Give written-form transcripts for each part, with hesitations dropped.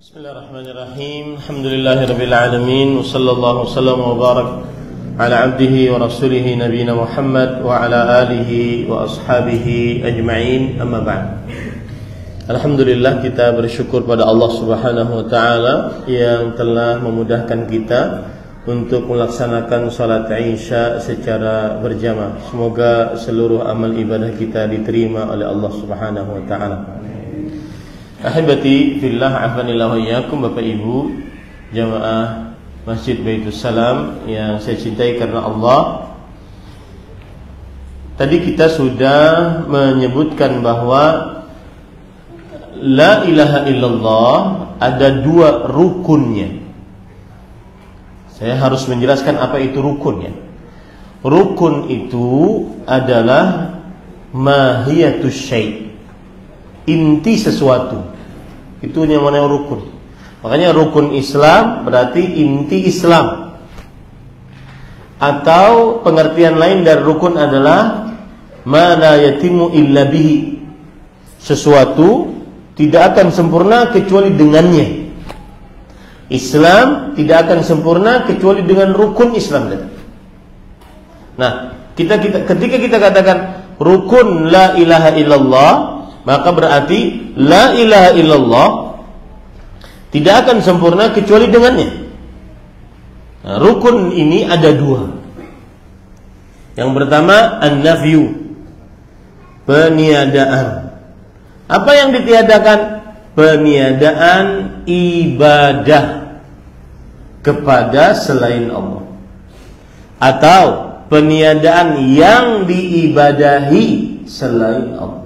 Bismillahirrahmanirrahim. Alhamdulillahirabbil alamin. Wassallallahu wasallam wa barak ala abdihi wa rasulih nabiyina Muhammad wa ala alihi wa ashabihi ajma'in. Amma ba'd. Alhamdulillah, kita bersyukur pada Allah Subhanahu wa taala yang telah memudahkan kita untuk melaksanakan salat Isya secara berjamaah. Semoga seluruh amal ibadah kita diterima oleh Allah Subhanahu wa taala. Ahibati fillah, afanillah wa iyyakum, Bapak Ibu jamaah Masjid Baitus Salam yang saya cintai karena Allah. Tadi kita sudah menyebutkan bahwa la ilaha illallah ada dua rukunnya. Saya harus menjelaskan apa itu rukunnya. Rukun itu adalah mahiyatus syai', inti sesuatu. Itu yang mana rukun. Makanya rukun Islam berarti inti Islam. Atau pengertian lain dari rukun adalah ma la yatimu illa bihi, sesuatu tidak akan sempurna kecuali dengannya. Islam tidak akan sempurna kecuali dengan rukun Islam. Nah, ketika kita katakan rukun la ilaha illallah, maka berarti la ilaha illallah tidak akan sempurna kecuali dengannya. Nah, rukun ini ada dua. Yang pertama an-nafyu, peniadaan. Apa yang ditiadakan? Peniadaan ibadah kepada selain Allah, atau peniadaan yang diibadahi selain Allah.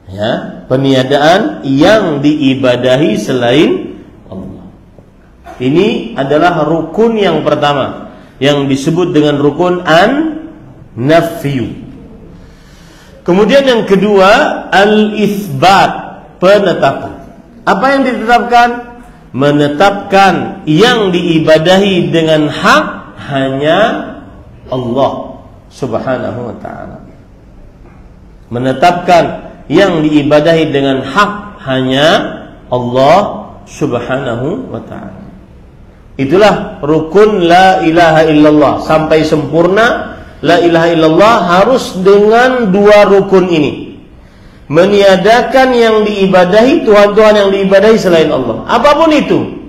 Ya, peniadaan yang diibadahi selain Allah. Ini adalah rukun yang pertama yang disebut dengan rukun an-nafyu. Kemudian yang kedua al-itsbat, penetapan. Apa yang ditetapkan? Menetapkan yang diibadahi dengan hak hanya Allah Subhanahu wa ta'ala. Menetapkan yang diibadahi dengan hak hanya Allah Subhanahu wa ta'ala. Itulah rukun la ilaha illallah. Sampai sempurna la ilaha illallah harus dengan dua rukun ini. Meniadakan yang diibadahi, Tuhan-Tuhan yang diibadahi selain Allah, apapun itu,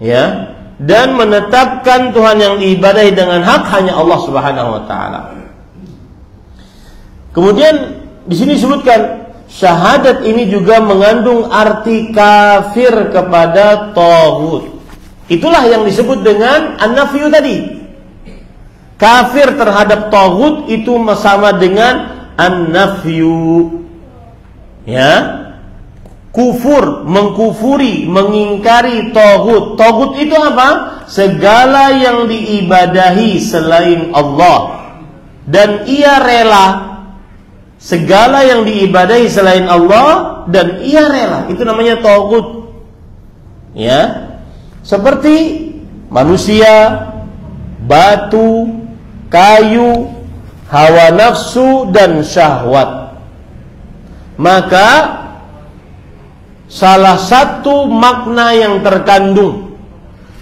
ya, dan menetapkan Tuhan yang diibadahi dengan hak hanya Allah Subhanahu wa ta'ala. Kemudian di sini disebutkan syahadat ini juga mengandung arti kafir kepada taghut. Itulah yang disebut dengan an-nafyu tadi. Kafir terhadap taghut itu sama dengan an-nafyu. Ya. Kufur, mengkufuri, mengingkari taghut. Taghut itu apa? Segala yang diibadahi selain Allah dan ia rela. Segala yang diibadahi selain Allah dan ia rela, itu namanya taghut. Ya. Seperti manusia, batu, kayu, hawa nafsu dan syahwat. Maka salah satu makna yang terkandung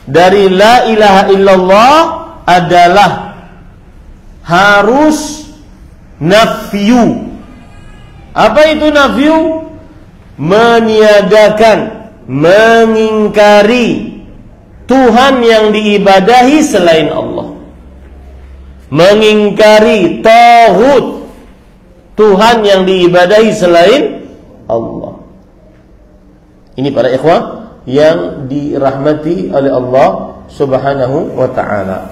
dari la ilaha illallah adalah harus nafyu. Apa itu nafyu? Meniadakan, mengingkari Tuhan yang diibadahi selain Allah, mengingkari taghut, Tuhan yang diibadahi selain Allah. Ini para ikhwah yang dirahmati oleh Allah Subhanahu wa ta'ala.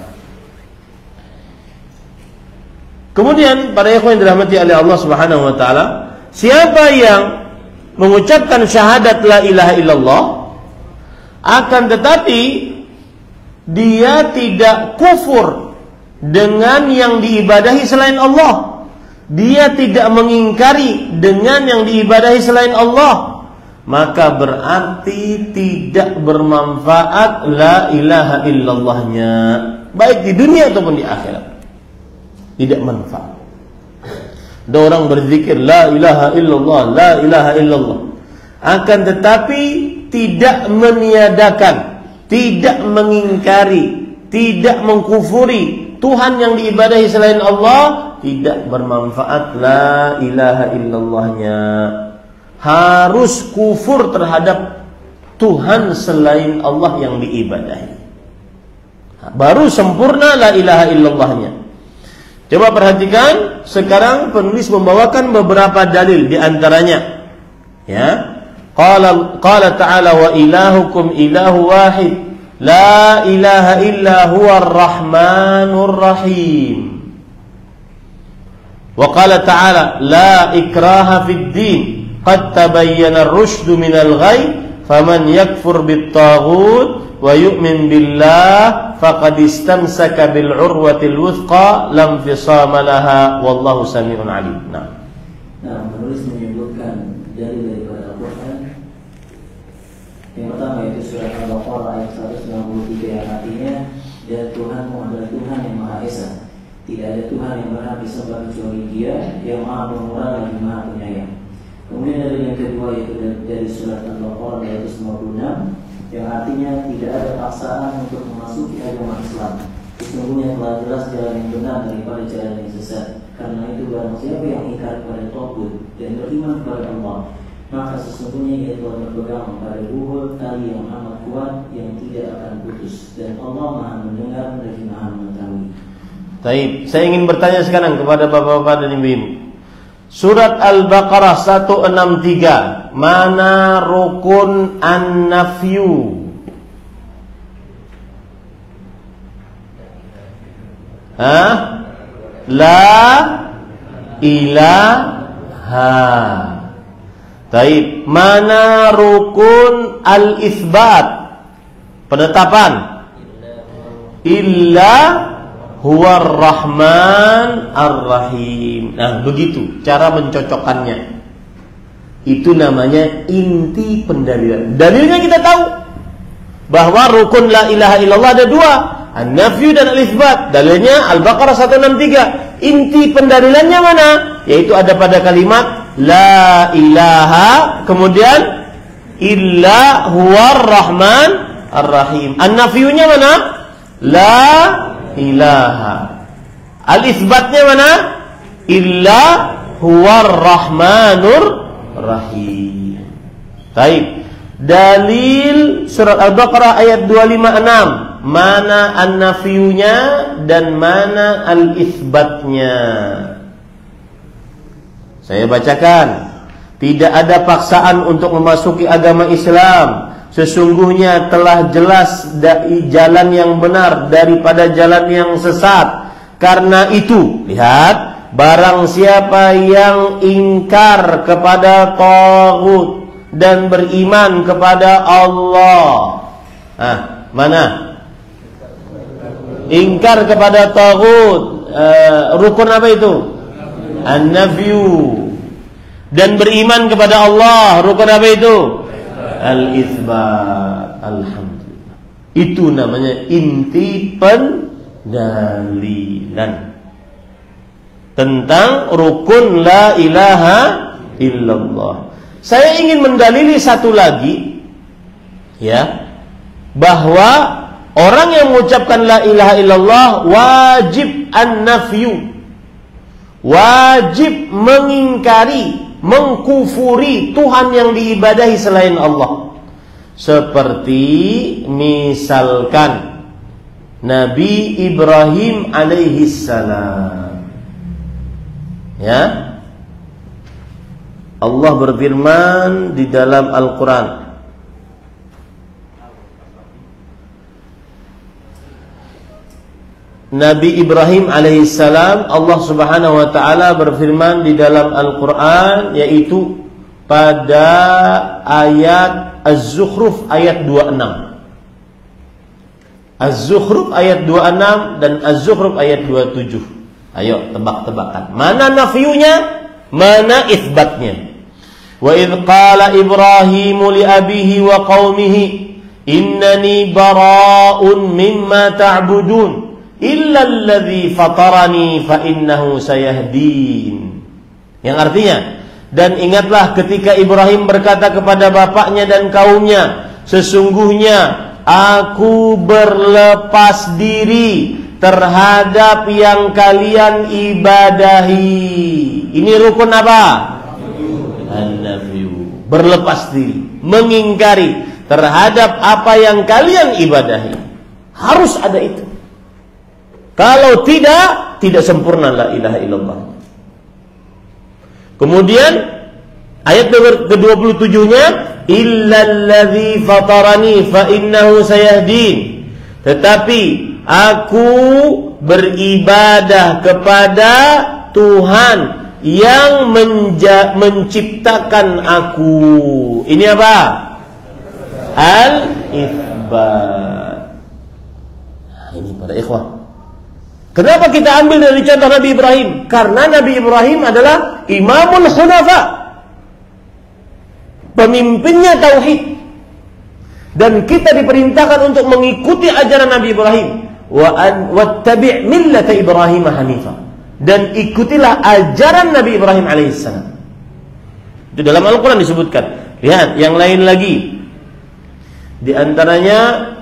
Kemudian para ikhwan yang dirahmati oleh Allah Subhanahu wa ta'ala, siapa yang mengucapkan syahadat la ilaha illallah, akan tetapi dia tidak kufur dengan yang diibadahi selain Allah, dia tidak mengingkari dengan yang diibadahi selain Allah, maka berarti tidak bermanfaat la ilaha illallahnya, baik di dunia ataupun di akhirat. Tidak manfaat. Ada orang berzikir la ilaha illallah, la ilaha illallah. akan tetapi tidak meniadakan, tidak mengingkari, tidak mengkufuri Tuhan yang diibadahi selain Allah, tidak bermanfaat la ilaha illallahnya. Harus kufur terhadap Tuhan selain Allah yang diibadahi, baru sempurna la ilaha illallahnya. Coba perhatikan, sekarang penulis membawakan beberapa dalil, di antaranya ya, qala ta'ala wa ilahukum ilahu wahid la ilaha illa huwar rahmanur rahim. Wa qala ta'ala la ikraha fid din qad tabayyana ar-rusydu minal ghayy faman yakfur bit-taghut wa yu'min billah faqad istamsaka bil urwatil wuthqa lam fisama laha wallahu samii'un 'alim. Nah, penulis menyebutkan daripada Al-Qur'an. Yang pertama yaitu surat Al-Baqarah ayat 193 yang artinya, dan Tuhanmu adalah Tuhan yang Maha Esa. Tidak ada Tuhan yang berhak disembah kecuali Dia yang Maha Pemurah lagi Maha Penyayang. Kemudian dari yang kedua yaitu dari surat Al-Baqarah ayat 156 yang artinya tidak ada paksaan untuk memasuki agama Islam. Sesungguhnya telah jelas jalan yang benar daripada jalan yang sesat. Karena itu barang siapa yang ingkar kepada Tauhid dan beriman kepada Allah, maka sesungguhnya ia telah berpegang pada buhul tali yang amat kuat yang tidak akan putus, dan Allah Maha mendengar lagi Maha mengetahui. Baik, saya ingin bertanya sekarang kepada bapak-bapak dan ibu-ibu. Surat Al-Baqarah 163, mana rukun an-nafyu? La ilaha. Baik, mana rukun al-itsbat? Penetapan. Illa huwar rahman ar-rahim. Nah, begitu cara mencocokkannya. Itu namanya inti pendalilan. Dalilnya kita tahu bahwa rukun la ilaha illallah ada dua, an-nafyu dan al-itsbat. Dalilnya Al-Baqarah 163. Inti pendalilannya mana? Yaitu ada pada kalimat la ilaha, kemudian illa huwar rahman ar-rahim. An-nafyunya mana? La ilaha. Al-itsbatnya mana? Illa huwar rahmanur rahim. Baik. Dalil surat Al-Baqarah ayat 256. Mana an-nafyunya dan mana al-itsbatnya? Saya bacakan. Tidak ada paksaan untuk memasuki agama Islam. Sesungguhnya telah jelas dari jalan yang benar daripada jalan yang sesat. Karena itu, lihat, barang siapa yang ingkar kepada taghut dan beriman kepada Allah. Mana? Ingkar kepada taghut, rukun apa itu? An-nafyu. Dan beriman kepada Allah, rukun apa itu? Al-itsbat. Alhamdulillah. Itu namanya inti pendalilan tentang rukun la ilaha illallah. Saya ingin mendalili satu lagi, ya, bahwa orang yang mengucapkan la ilaha illallah wajib an-nafyu, wajib mengingkari, mengkufuri Tuhan yang diibadahi selain Allah. Seperti misalkan Nabi Ibrahim alaihi salam, ya, Allah berfirman di dalam Al-Quran, Nabi Ibrahim alaihissalam, Allah subhanahu wa ta'ala berfirman di dalam Al-Quran, yaitu pada ayat Az-Zukhruf ayat 26. Az-Zukhruf ayat 26 dan Az-Zukhruf ayat 27. Ayo tebak-tebakan, mana nafiyunya, mana itsbatnya. Wa idh qala Ibrahimu li abihi wa qaumihi innani bara'un mimma ta'budun illa alladhi fatarani fa innahu sayahdin. Yang artinya, Dan ingatlah ketika Ibrahim berkata kepada bapaknya dan kaumnya, sesungguhnya aku berlepas diri terhadap yang kalian ibadahi. Ini rukun apa? An-nafyu. Berlepas diri, mengingkari terhadap apa yang kalian ibadahi. Harus ada itu. Kalau tidak sempurna la ilaha illallah. Kemudian ayat ke-27-nya, illalladzi fatarani fa innahu sayahdin. Tetapi aku beribadah kepada Tuhan yang menciptakan aku. Ini apa? Al-itsbat. Ini para ikhwah. Kenapa kita ambil dari contoh Nabi Ibrahim? Karena Nabi Ibrahim adalah imamul khunafa, pemimpinnya tauhid. Dan kita diperintahkan untuk mengikuti ajaran Nabi Ibrahim. Wattabi' millata Ibrahim hanifa. Dan ikutilah ajaran Nabi Ibrahim alaihissalam. Itu dalam Al-Quran disebutkan. Lihat, yang lain lagi. Di antaranya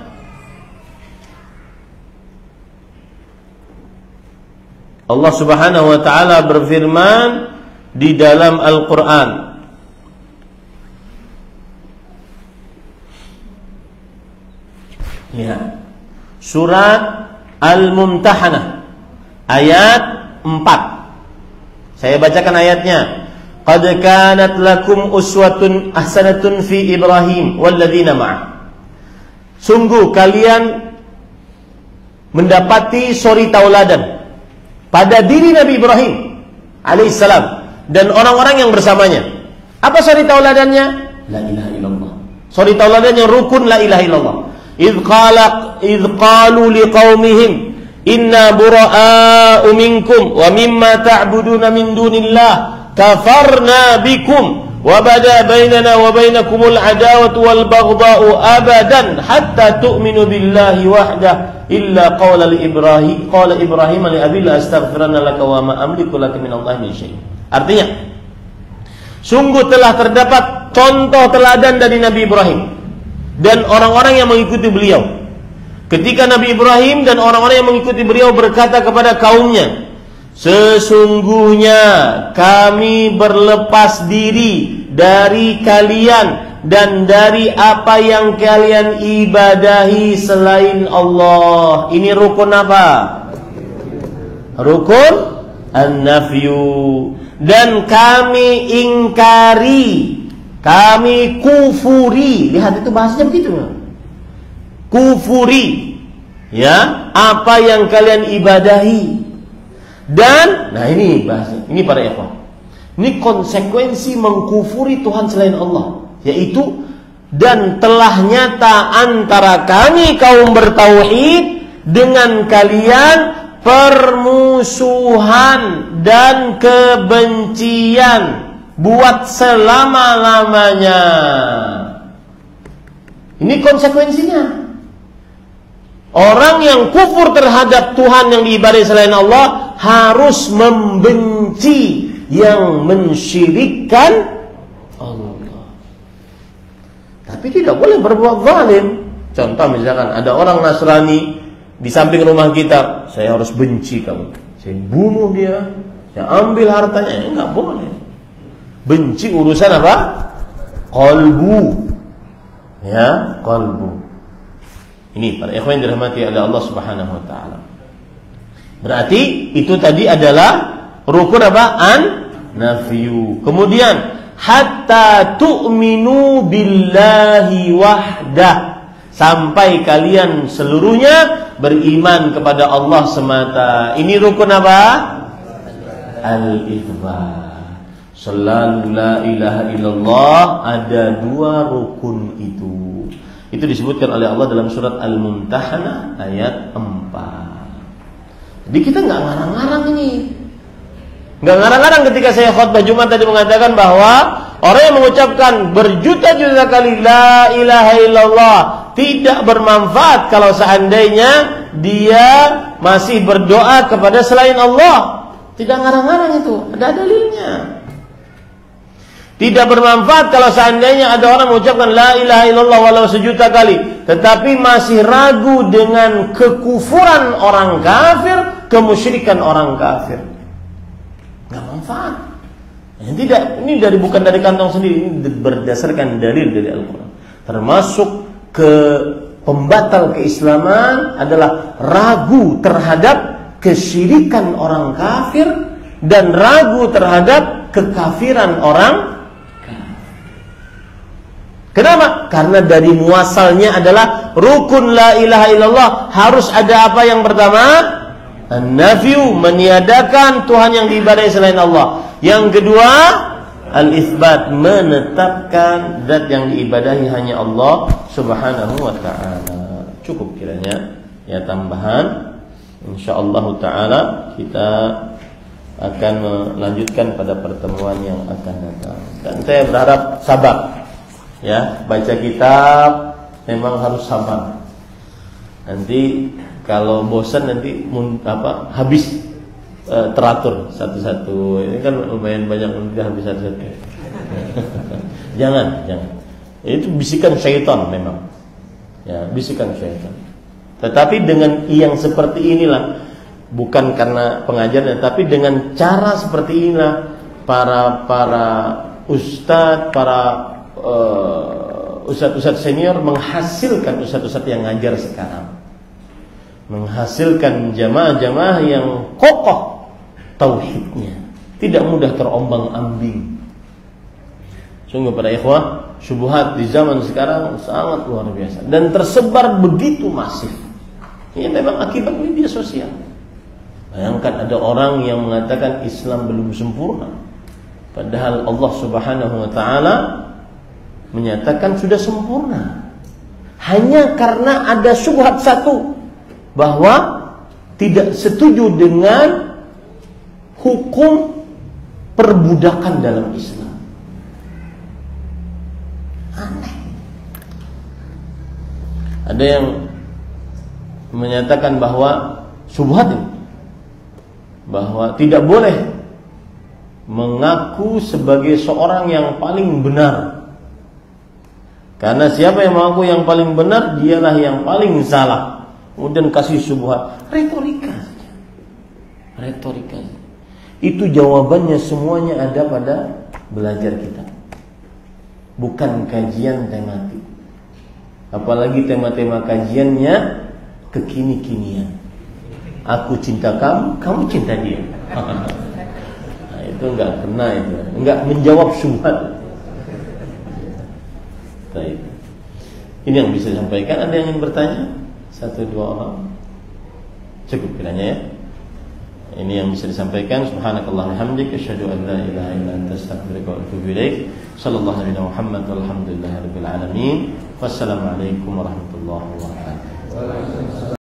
Allah Subhanahu wa taala berfirman di dalam Al-Qur'an, ya, surat Al-Mumtahanah ayat 4. Saya bacakan ayatnya. Qad kanat lakum uswatun ahsanatun fi Ibrahim walladzina ma'ah. Sungguh kalian mendapati suri tauladan pada diri Nabi Ibrahim alaihissalam dan orang-orang yang bersamanya. Apa suri tauladannya? La ilaha illallah. Suri tauladannya rukun la ilaha illallah. Idh qalu liqaumihim inna bura'a'u minkum wa mimma ta'buduna min dunillah kafarna bikum wa bada bainana wa bainakumul adawatu wal baghdha'u abadan hatta tu'minu billahi wahdah illa qala Ibrahim li abi la astaghfiranna laka wa ma amliku laka min Allah min syai'. Artinya, sungguh telah terdapat contoh teladan dari Nabi Ibrahim dan orang-orang yang mengikuti beliau. Ketika Nabi Ibrahim dan orang-orang yang mengikuti beliau berkata kepada kaumnya, sesungguhnya kami berlepas diri dari kalian dan dari apa yang kalian ibadahi selain Allah. Ini rukun apa? Rukun an-nafyu. Dan kami ingkari, kami kufuri. Lihat itu bahasanya begitu. Kufuri, ya, apa yang kalian ibadahi. Dan, nah ini bahasanya, ini para ikhwan. Ini konsekuensi mengkufuri Tuhan selain Allah, yaitu dan telah nyata antara kami kaum bertauhid dengan kalian permusuhan dan kebencian buat selama-lamanya. Ini konsekuensinya. Orang yang kufur terhadap Tuhan yang diibadahi selain Allah harus membenci yang mensyirikkan Allah. Tapi tidak boleh berbuat zalim. Contoh misalkan ada orang Nasrani di samping rumah kita, saya harus benci kamu. Saya bunuh dia, saya ambil hartanya. Enggak boleh. Benci urusan apa? Qalbu. Ya, qalbu. Ini para ikhwan yang dirahmati oleh Allah Subhanahu wa taala. Berarti itu tadi adalah rukun apa? An-nafyu. Kemudian hatta tu'minu billahi wahdah. Sampai kalian seluruhnya beriman kepada Allah semata. Ini rukun apa? Al-itsbat. Selalu la ilaha illallah, ada dua rukun itu. Itu disebutkan oleh Allah dalam surat Al-Mumtahanah ayat 4. Jadi kita nggak ngarang-ngarang ini. Nggak ngarang-ngarang ketika saya khutbah Jumat tadi mengatakan bahwa orang yang mengucapkan berjuta-juta kali la ilaha illallah tidak bermanfaat kalau seandainya dia masih berdoa kepada selain Allah. Tidak ngarang-ngarang itu, ada dalilnya. Tidak bermanfaat kalau seandainya ada orang mengucapkan la ilaha illallah walau 1.000.000 kali, tetapi masih ragu dengan kekufuran orang kafir, kemusyrikan orang kafir. Nggak manfaat. Ini bukan dari kantong sendiri, ini berdasarkan dalil dari Al-Quran. Termasuk pembatal keislaman adalah ragu terhadap kesyirikan orang kafir dan ragu terhadap kekafiran orang kafir. Kenapa? Karena dari muasalnya adalah rukun la ilaha illallah harus ada apa yang pertama? An-nafyu, meniadakan Tuhan yang diibadahi selain Allah. Yang kedua, al-itsbat, menetapkan zat yang diibadahi hanya Allah Subhanahu wa taala. Cukup kiranya ya tambahan. Insyaallah taala kita akan melanjutkan pada pertemuan yang akan datang. Dan saya berharap sabar. Ya, baca kitab memang harus sabar. Nanti kalau bosan nanti habis teratur satu-satu. Ini kan lumayan banyak, udah habis satu-satu. jangan. Itu bisikan syaitan memang. Ya, bisikan syaitan. Tetapi dengan yang seperti inilah, bukan karena pengajarannya, tapi dengan cara seperti inilah para ustadz, para ustadz-ustadz senior menghasilkan ustadz-ustadz yang ngajar sekarang, menghasilkan jamaah-jamaah yang kokoh tauhidnya, tidak mudah terombang-ambing. Sungguh para ikhwah, syubhat di zaman sekarang sangat luar biasa dan tersebar begitu masif. Ini memang akibat media sosial. Bayangkan ada orang yang mengatakan Islam belum sempurna, padahal Allah Subhanahu wa taala menyatakan sudah sempurna. Hanya karena ada syubhat satu, bahwa tidak setuju dengan hukum perbudakan dalam Islam. Aneh. Ada yang menyatakan bahwa syubhat ini, bahwa tidak boleh mengaku sebagai seorang yang paling benar. Karena siapa yang mengaku yang paling benar, dialah yang paling salah. Kemudian kasih syubhat, retorika saja. Retorika. Itu jawabannya semuanya ada pada belajar kita. Bukan kajian tematik. Apalagi tema-tema kajiannya kekini-kinian. Aku cinta kamu, kamu cinta dia. Nah, itu enggak kena itu. Enggak menjawab syubhat. Baik. Ini yang bisa disampaikan. Ada yang ingin bertanya? 1-2 orang. Cukup kiranya ya. Ini yang bisa disampaikan. Subhanakallah walhamdulillah, asyhadu an la ilaha illa anta, astaghfiruka wa atubu ilaik. Sallallahu alaihi wa Muhammad walhamdulillahirabbil alamin. Wassalamualaikum warahmatullahi wabarakatuh.